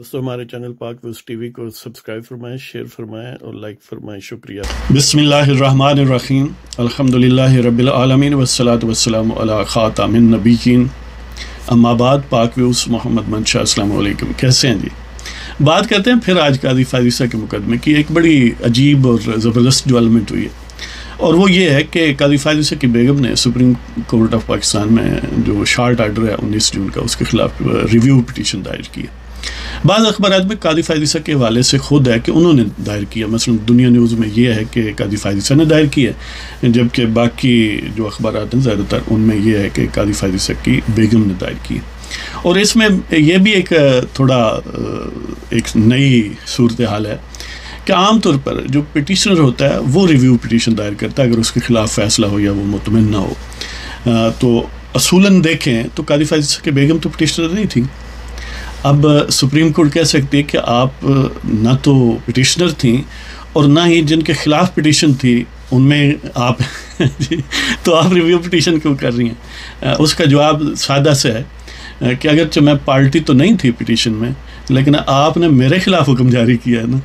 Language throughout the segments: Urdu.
دوستو ہمارے چینل پاک ویوز ٹی وی کو سبسکرائب فرمائیں، شیئر فرمائیں اور لائک فرمائیں، شکریہ۔ بسم اللہ الرحمن الرحیم، الحمدللہ رب العالمین والصلاة والسلام علی خاتم النبیین، اما بعد۔ پاک ویوز محمد منشا، السلام علیکم، کیسے ہیں جی؟ بات کرتے ہیں پھر آج قاضی فائزہ کے مقدمے کی۔ ایک بڑی عجیب اور زبردست ڈیولپمنٹ ہوئی ہے، اور وہ یہ ہے کہ قاضی فائزہ کی بیگم نے سپریم کورٹ آف پاکستان میں جو شارٹ آرڈر ہے 19 جون کا، اس کے خلاف ریویو پٹیشن دائر کی ہے۔ بعض اخبارات میں قاضی فائزہ کے حوالے سے خود ہے کہ انہوں نے دائر کیا، مثلا دنیا نیوز میں یہ ہے کہ قاضی فائزہ نے دائر کی ہے، جبکہ باقی جو اخبارات ہیں زیادہ تر ان میں یہ ہے کہ قاضی فائزہ کی بیگم نے دائر کی ہے۔ اور اس میں یہ بھی ایک تھوڑا ایک نئی صورتحال ہے کہ عام طور پر جو پٹیشنر ہوتا ہے وہ ریویو پٹیشن دائر کرتا ہے اگر اس کے خلاف فیصلہ ہو یا وہ مطمئن نہ ہو۔ تو اصولاً دیکھیں تو قاضی فائزہ کی بیگم تو پٹیشنر نہیں تھی۔ اب سپریم کورٹ کہہ سکتی ہے کہ آپ نہ تو پٹیشنر تھیں اور نہ ہی جن کے خلاف پٹیشن تھی ان میں آپ تو آپ ریویو پٹیشن کیوں کر رہی ہیں؟ اس کا جواب سادہ سے ہے کہ اگرچہ میں پارٹی تو نہیں تھی پٹیشن میں، لیکن آپ نے میرے خلاف حکم جاری کیا ہے نا،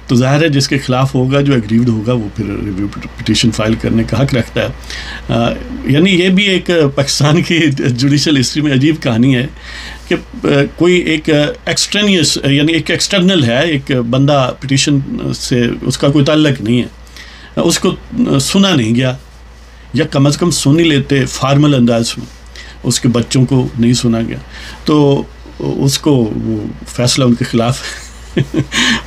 تو ظاہر ہے جس کے خلاف ہوگا، جو ایگریوڈ ہوگا، وہ پھر ریویو پٹیشن فائل کرنے کا حق رکھتا ہے۔ یعنی یہ بھی ایک پاکستان کی جوڈیشل ہسٹری میں عجیب کہانی ہے کہ کوئی ایک ایکسٹرینیس یعنی ایک ایکسٹرنل ہے، ایک بندہ پٹیشن سے اس کا کوئی تعلق نہیں ہے، اس کو سنا نہیں گیا، یا کم از کم سن ہی لیتے فارمل انداز میں، اس کے بچوں کو نہیں سنا گیا، تو اس کو وہ فیصلہ ان کے خلاف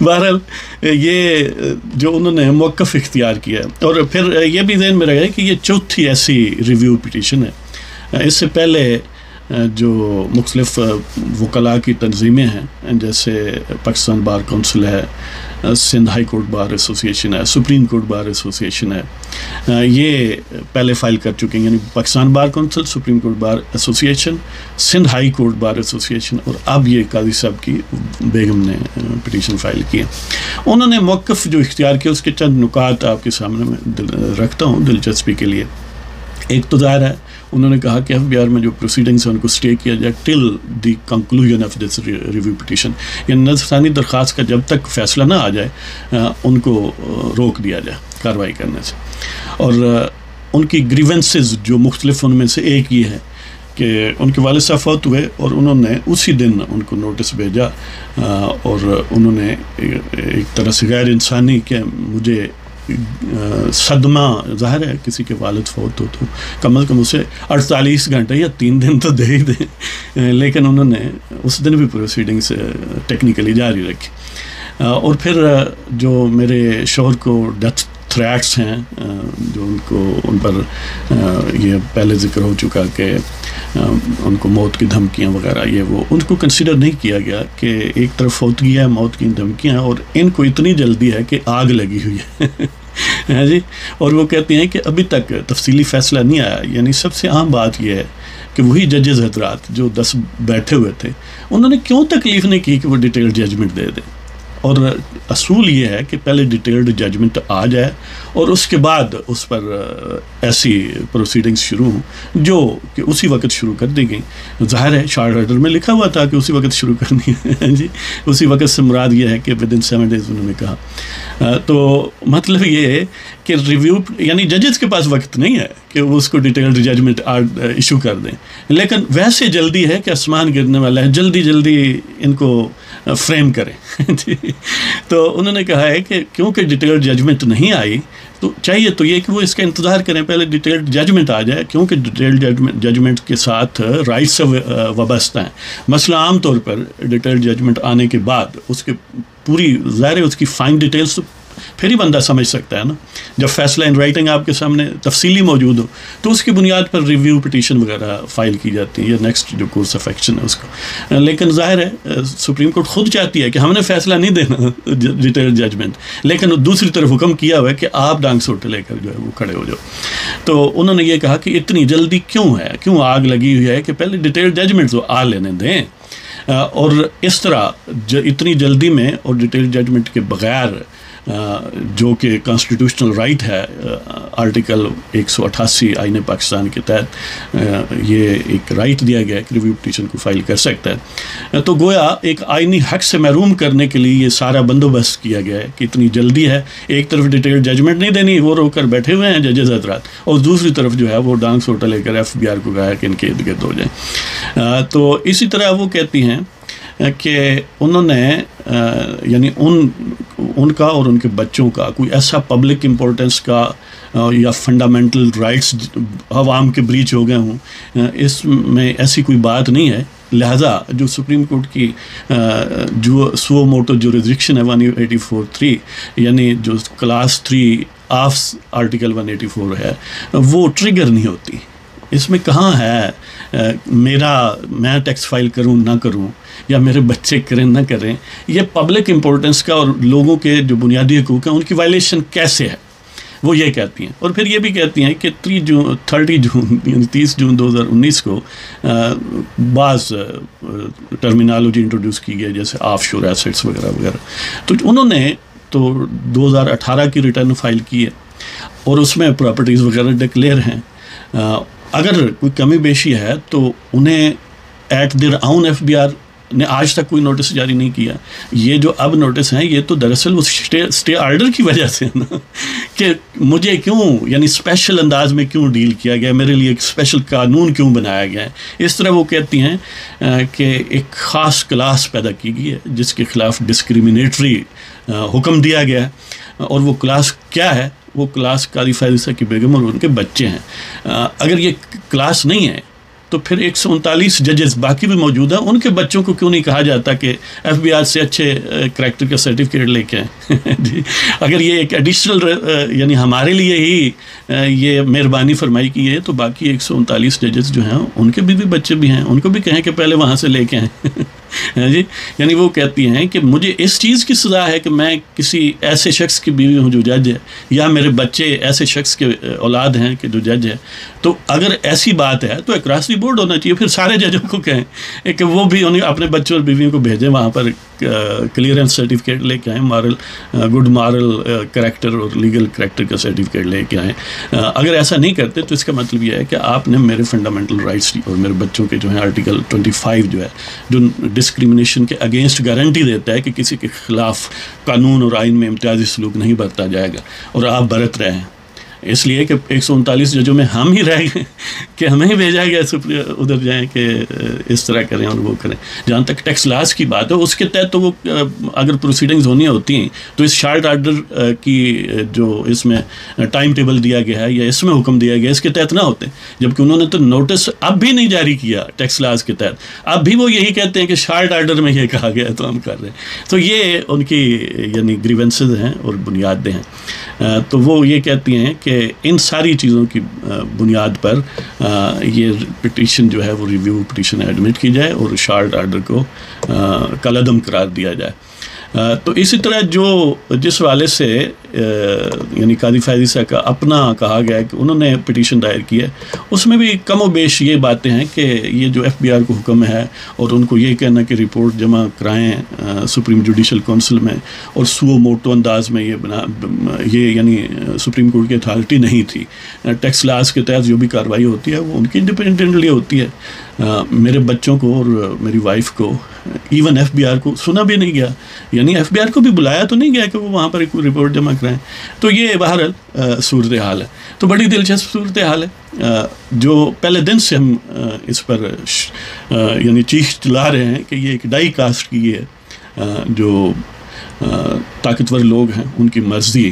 بہرحال یہ جو انہوں نے موقف اختیار کیا ہے۔ اور پھر یہ بھی ذہن میں رہے کہ یہ چوتھی ایسی ریویو پٹیشن ہے۔ اس سے پہلے جو مختلف وکلاء کی تنظیمیں ہیں، جیسے پاکستان بار کونسل ہے، Sindh high court bar association ہے، سپریم کورٹ بار ایسوسیشن ہے، یہ پہلے فائل کر چکے ہیں، یعنی Pakistan bar council, supreme court bar association, Sindh high court bar association, اور اب یہ قاضی صاحب کی بیگم نے پٹیشن فائل کی ہے۔ انہوں نے موقف جو اختیار کیا، اس کے چند نکات آپ کے سامنے میں رکھتا ہوں دلچسپی کے لیے۔ ایک تو ظاہر ہے انہوں نے کہا کہ ایف بی آر میں جو پروسیڈنگس ہیں ان کو اسٹے کیا جائے till the conclusion of this review petition, یعنی نظر ثانی درخواست کا جب تک فیصلہ نہ آ جائے ان کو روک دیا جائے کارروائی کرنے سے۔ اور ان کی گریونسز جو مختلف، ان میں سے ایک یہ ہے کہ ان کے والد صاحب فوت ہوئے اور انہوں نے اسی دن ان کو نوٹس بھیجا، اور انہوں نے ایک طرح سے غیر انسانی کہ مجھے صدمہ، ظاہر ہے کسی کے والد فوت ہو تو کم از کم اسے 48 گھنٹے یا 3 دن تو دے ہی دیں، لیکن انہوں نے اس دن بھی پروسیڈنگس ٹیکنیکلی جاری رکھی۔ اور پھر جو میرے شوہر کو ڈیتھ تھریٹس ہیں، جو ان پر یہ پہلے ذکر ہو چکا کہ ان کو موت کی دھمکیاں وغیرہ، یہ وہ ان کو کنسیڈر نہیں کیا گیا کہ ایک طرف فوتگی ہے، موت کی دھمکیاں ہیں، اور ان کو اتنی جلدی ہے کہ آگ لگی ہوئی ہے جی۔ اور وہ کہتے ہیں کہ ابھی تک تفصیلی فیصلہ نہیں آیا۔ یعنی سب سے عام بات یہ ہے کہ وہی ججز حضرات جو 10 بیٹھے ہوئے تھے، انہوں نے کیوں تکلیف نہیں کی کہ وہ ڈیٹیلڈ ججمنٹ دے دیں؟ اور اصول یہ ہے کہ پہلے ڈیٹیلڈ ججمنٹ آ جائے اور اس کے بعد اس پر ایسی پروسیڈنگز شروع ہوں جو کہ اسی وقت شروع کر دی گئیں۔ ظاہر ہے شارٹ آرڈر میں لکھا ہوا تھا کہ اسی وقت شروع کرنی ہے جی، اسی وقت سے مراد یہ ہے کہ ودن 7 days انہوں نے کہا۔ تو مطلب یہ ہے کہ ریویو یعنی ججز کے پاس وقت نہیں ہے کہ وہ اس کو ڈیٹیلڈ ججمنٹ ایشو کر دیں، لیکن ویسے جلدی ہے کہ آسمان گرنے والا ہے، جلدی جلدی ان کو فریم کریں جی۔ تو انہوں نے کہا ہے کہ کیونکہ ڈیٹیلڈ ججمنٹ نہیں آئی تو چاہیے تو یہ کہ وہ اس کا انتظار کریں، پہلے ڈیٹیلڈ ججمنٹ آ جائے، کیونکہ ڈیٹیلڈ ججمنٹ کے ساتھ رائٹس وابستہ ہیں۔ مثلا عام طور پر ڈیٹیلڈ ججمنٹ آنے کے بعد اس کے پوری ظاہر ہے اس کی فائن ڈیٹیلز تو پھر ہی بندہ سمجھ سکتا ہے نا، جب فیصلہ ان رائٹنگ آپ کے سامنے تفصیلی موجود ہو تو اس کی بنیاد پر ریویو پٹیشن وغیرہ فائل کی جاتی ہے، یا نیکسٹ جو کورس آف ایکشن ہے اس کو۔ لیکن ظاہر ہے سپریم کورٹ خود چاہتی ہے کہ ہم نے فیصلہ نہیں دینا ڈیٹیل ججمنٹ، لیکن دوسری طرف حکم کیا ہوا ہے کہ آپ ڈانگ سوٹے لے کر جو ہے وہ کھڑے ہو جاؤ۔ تو انہوں نے یہ کہا کہ اتنی جلدی کیوں ہے، کیوں آگ لگی ہوئی ہے کہ پہلے ڈیٹیل ججمنٹ تو آ لینے دیں، اور اس طرح اتنی جلدی میں اور ڈیٹیل ججمنٹ کے بغیر جو کہ کانسٹیٹیوشنل رائٹ ہے آرٹیکل 188 آئین پاکستان کے تحت یہ ایک رائٹ دیا گیا ہے کہ ریویو پٹیشن کو فائل کر سکتا ہے. تو گویا ایک آئینی حق سے محروم کرنے کے لیے یہ سارا بندوبست کیا گیا ہے کہ اتنی جلدی ہے, ایک طرف ڈیٹیل ججمنٹ نہیں دینی, وہ رو کر بیٹھے ہوئے ہیں ججز حضرات, اور دوسری طرف جو ہے وہ ڈانگ سوٹا لے کر FBR کو کہا کہ ان کے ارد گرد ہو جائیں. تو اسی طرح وہ کہتی ہیں کہ انہوں نے یعنی ان کا اور ان کے بچوں کا کوئی ایسا پبلک امپورٹنس کا یا فنڈامنٹل رائٹس عوام کے بریچ ہو گئے ہوں, اس میں ایسی کوئی بات نہیں ہے. لہٰذا جو سپریم کورٹ کی جو سو موٹو جوریسڈکشن ہے 184(3) یعنی جو کلاس 3 آف آرٹیکل 184 ہے وہ ٹریگر نہیں ہوتی. اس میں کہاں ہے میں ٹیکس فائل کروں نہ کروں یا میرے بچے کریں نہ کریں, یہ پبلک امپورٹنس کا اور لوگوں کے جو بنیادی حقوق ہیں ان کی وائلیشن کیسے ہے, وہ یہ کہتی ہیں. اور پھر یہ بھی کہتی ہیں کہ 30 جون یعنی 30 جون 2019 کو بعض ٹرمینالوجی انٹروڈیوس کی گئی جیسے آف شور ایسٹس وغیرہ وغیرہ. تو انہوں نے تو 2018 کی ریٹرن فائل کی ہے اور اس میں پراپرٹیز وغیرہ ڈکلیئر ہیں. اگر کوئی کمی بیشی ہے تو انہیں ایٹ دیر آؤن FBR نے آج تک کوئی نوٹس جاری نہیں کیا. یہ جو اب نوٹس ہیں یہ تو دراصل وہ اسٹے آرڈر کی وجہ سے نا کہ مجھے کیوں یعنی اسپیشل انداز میں کیوں ڈیل کیا گیا, میرے لیے ایک اسپیشل قانون کیوں بنایا گیا ہے. اس طرح وہ کہتی ہیں کہ ایک خاص کلاس پیدا کی گئی ہے جس کے خلاف ڈسکریمنیٹری حکم دیا گیا ہے, اور وہ کلاس کیا ہے؟ وہ کلاس قاضی فیض عیسیٰ کی بیگم اور ان کے بچے ہیں. اگر یہ کلاس نہیں ہے تو پھر 139 ججز باقی بھی موجود ہیں, ان کے بچوں کو کیوں نہیں کہا جاتا کہ FBR سے اچھے کریکٹر کا سرٹیفکیٹ لے کے آئیں جی. اگر یہ ایک ایڈیشنل یعنی ہمارے لیے ہی یہ مہربانی فرمائی کی ہے تو باقی 139 ججز جو ہیں ان کے بھی بچے بھی ہیں, ان کو بھی کہیں کہ پہلے وہاں سے لے کے آئیں جی. یعنی وہ کہتی ہیں کہ مجھے اس چیز کی سزا ہے کہ میں کسی ایسے شخص کی بیوی ہوں جو جج ہے, یا میرے بچے ایسے شخص کے اولاد ہیں کہ جو جج ہے. تو اگر ایسی بات ہے تو اکراس دی بورڈ ہونا چاہیے. پھر سارے ججوں کو کہیں کہ وہ بھی انہیں اپنے بچوں اور بیویوں کو بھیجیں وہاں پر کلیئرنس سرٹیفکیٹ لے کے آئیں, گڈ مارل کریکٹر اور لیگل کریکٹر کا سرٹیفکیٹ لے کے آئیں. اگر ایسا نہیں کرتے تو اس کا مطلب یہ ہے کہ آپ نے میرے فنڈامنٹل رائٹس اور میرے بچوں کے جو ہیں آرٹیکل 25 جو ہے جو ڈسکریمنیشن کے اگینسٹ گارنٹی دیتا ہے کہ کسی کے خلاف قانون اور آئین میں امتیازی سلوک نہیں برتا جائے گا, اور آپ برت رہے ہیں. اس لیے کہ 139 ججوں میں ہم ہی رہ گئے کہ ہمیں ہی بھیجا گیا ادھر جائیں کہ اس طرح کریں اور وہ کریں. جہاں تک ٹیکس لاز کی بات ہے اس کے تحت تو وہ اگر پروسیڈنگز ہونی ہوتی ہیں تو اس شارٹ آرڈر کی جو اس میں ٹائم ٹیبل دیا گیا ہے یا اس میں حکم دیا گیا اس کے تحت نہ ہوتے, جبکہ انہوں نے تو نوٹس اب بھی نہیں جاری کیا ٹیکس لاز کے تحت. اب بھی وہ یہی کہتے ہیں کہ شارٹ آرڈر میں یہ کہا گیا تو ہم کر رہے ہیں. تو یہ ان کی یعنی گریونسز ہیں اور بنیادیں ہیں. تو وہ یہ کہتی ہیں کہ ان ساری چیزوں کی بنیاد پر یہ پٹیشن جو ہے وہ ریویو پٹیشن ایڈمٹ کی جائے اور شارٹ آرڈر کو کالعدم قرار دیا جائے. تو اسی طرح جس والے سے یعنی قاضی فیض عیسیٰ کا اپنا کہا گیا ہے کہ انہوں نے پٹیشن دائر کی ہے, اس میں بھی کم و بیش یہ باتیں ہیں کہ یہ جو FBR کو حکم ہے اور ان کو یہ کہنا کہ رپورٹ جمع کرائیں سپریم جوڈیشل کونسل میں, اور سو موٹو انداز میں یہ یعنی سپریم کورٹ کی اتھارٹی نہیں تھی. ٹیکس لاز کے تحت جو بھی کارروائی ہوتی ہے وہ ان کی انڈیپینڈنٹلی ہوتی ہے. میرے بچوں کو اور میری وائف کو ایون FBR کو سنا بھی نہیں گیا, یعنی FBR کو بھی بلایا تو نہیں گیا کہ وہ وہاں پر ایک رپورٹ جمع کرائیں. تو یہ بہرحال صورتحال ہے. تو بڑی دلچسپ صورتحال ہے جو پہلے دن سے ہم اس پر یعنی چیخ چلا رہے ہیں کہ یہ ایک ڈائی کاسٹ کی ہے. جو طاقتور لوگ ہیں ان کی مرضی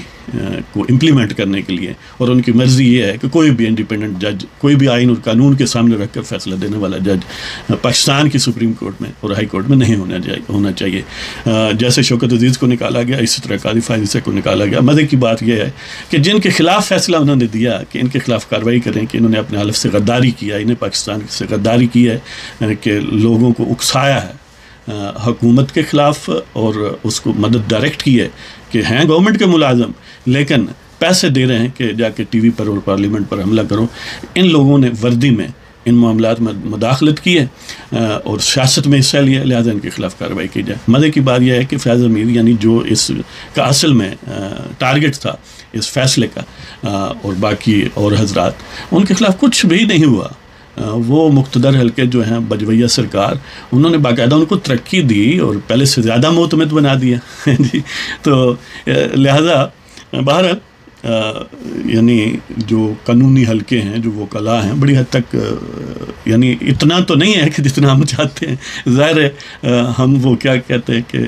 کو امپلیمنٹ کرنے کے لیے, اور ان کی مرضی یہ ہے کہ کوئی بھی انڈیپینڈنٹ جج, کوئی بھی آئین اور قانون کے سامنے رکھ کر فیصلہ دینے والا جج پاکستان کی سپریم کورٹ میں اور ہائی کورٹ میں نہیں ہونا چاہیے. جیسے شوکت عزیز کو نکالا گیا اسی طرح قاضی فیض عیسیٰ کو نکالا گیا. مزے کی بات یہ ہے کہ جن کے خلاف فیصلہ انہوں نے دیا کہ ان کے خلاف کارروائی کریں کہ انہوں نے اپنے حلف سے غداری کیا, انہیں پاکستان سے غداری کی ہے کہ لوگوں کو اکسایا ہے حکومت کے خلاف اور اس کو مدد ڈائریکٹ کی ہے کہ ہیں گورنمنٹ کے ملازم لیکن پیسے دے رہے ہیں کہ جا کے ٹی وی پر اور پارلیمنٹ پر حملہ کرو. ان لوگوں نے وردی میں ان معاملات میں مداخلت کی ہے اور سیاست میں حصہ لیا، لہٰذا ان کے خلاف کارروائی کی جائے۔ مزے کی بات یہ ہے کہ فیاض حمید یعنی جو اس کا اصل میں ٹارگٹ تھا اس فیصلے کا، اور باقی اور حضرات، ان کے خلاف کچھ بھی نہیں ہوا۔ وہ مقتدر حلقے جو ہیں بجویہ سرکار، انہوں نے باقاعدہ ان کو ترقی دی اور پہلے سے زیادہ معتمد بنا دیا جی۔ تو لہذا بہرحال یعنی جو قانونی حلقے ہیں، جو وکلاء ہیں، بڑی حد تک یعنی اتنا تو نہیں ہے کہ جتنا ہم چاہتے ہیں، ظاہر ہے ہم وہ کیا کہتے ہیں کہ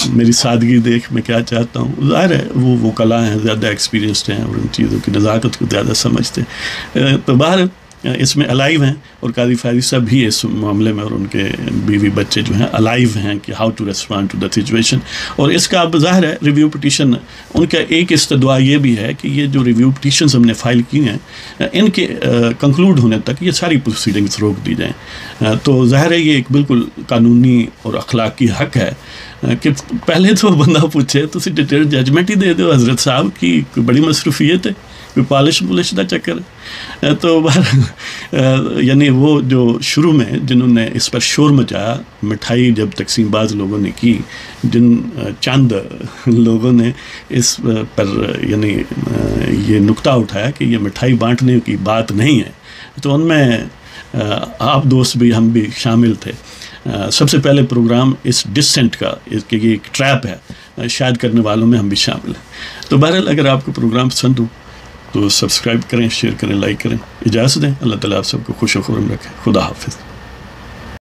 میری سادگی دیکھ میں کیا چاہتا ہوں، ظاہر ہے وہ وکلاء ہیں، زیادہ ایکسپیرینسڈ ہیں اور ان چیزوں کی نزاکت کو زیادہ سمجھتے ہیں۔ تو باہر اس میں الائیو ہیں، اور قاضی فیاضی صاحب بھی اس معاملے میں اور ان کے بیوی بچے جو ہیں الائیو ہیں کہ how to respond to the situation. اور اس کا اب ظاہر ہے ریویو پٹیشن، ان کا ایک استدعا یہ بھی ہے کہ یہ جو ریویو پٹیشنز ہم نے فائل کی ہیں، ان کے کنکلوڈ ہونے تک یہ ساری پروسیڈنگز روک دی جائیں۔ تو ظاہر ہے یہ ایک بالکل قانونی اور اخلاقی حق ہے کہ پہلے تو بندہ پوچھے تو ڈیٹیل ججمنٹ ہی دے دو حضرت صاحب کی، کوئی بڑی مصروفیت ہے، کوئی پالش دا چکر ہے۔ تو یعنی وہ جو شروع میں جنہوں نے اس پر شور مچایا، مٹھائی جب تقسیم باز لوگوں نے کی، جن چند لوگوں نے اس پر یعنی یہ نقطہ اٹھایا کہ یہ مٹھائی بانٹنے کی بات نہیں ہے، تو ان میں آپ دوست بھی، ہم بھی شامل تھے۔ سب سے پہلے پروگرام اس ڈسسینٹ کا، اس کے یہ ایک ٹریپ ہے، شاید کرنے والوں میں ہم بھی شامل ہیں۔ تو بہرحال اگر آپ کو پروگرام پسند ہو تو سبسکرائب کریں، شیئر کریں، لائک کریں۔ اجازت دیں، اللہ تعالیٰ آپ سب کو خوش و خرم رکھے۔ خدا حافظ۔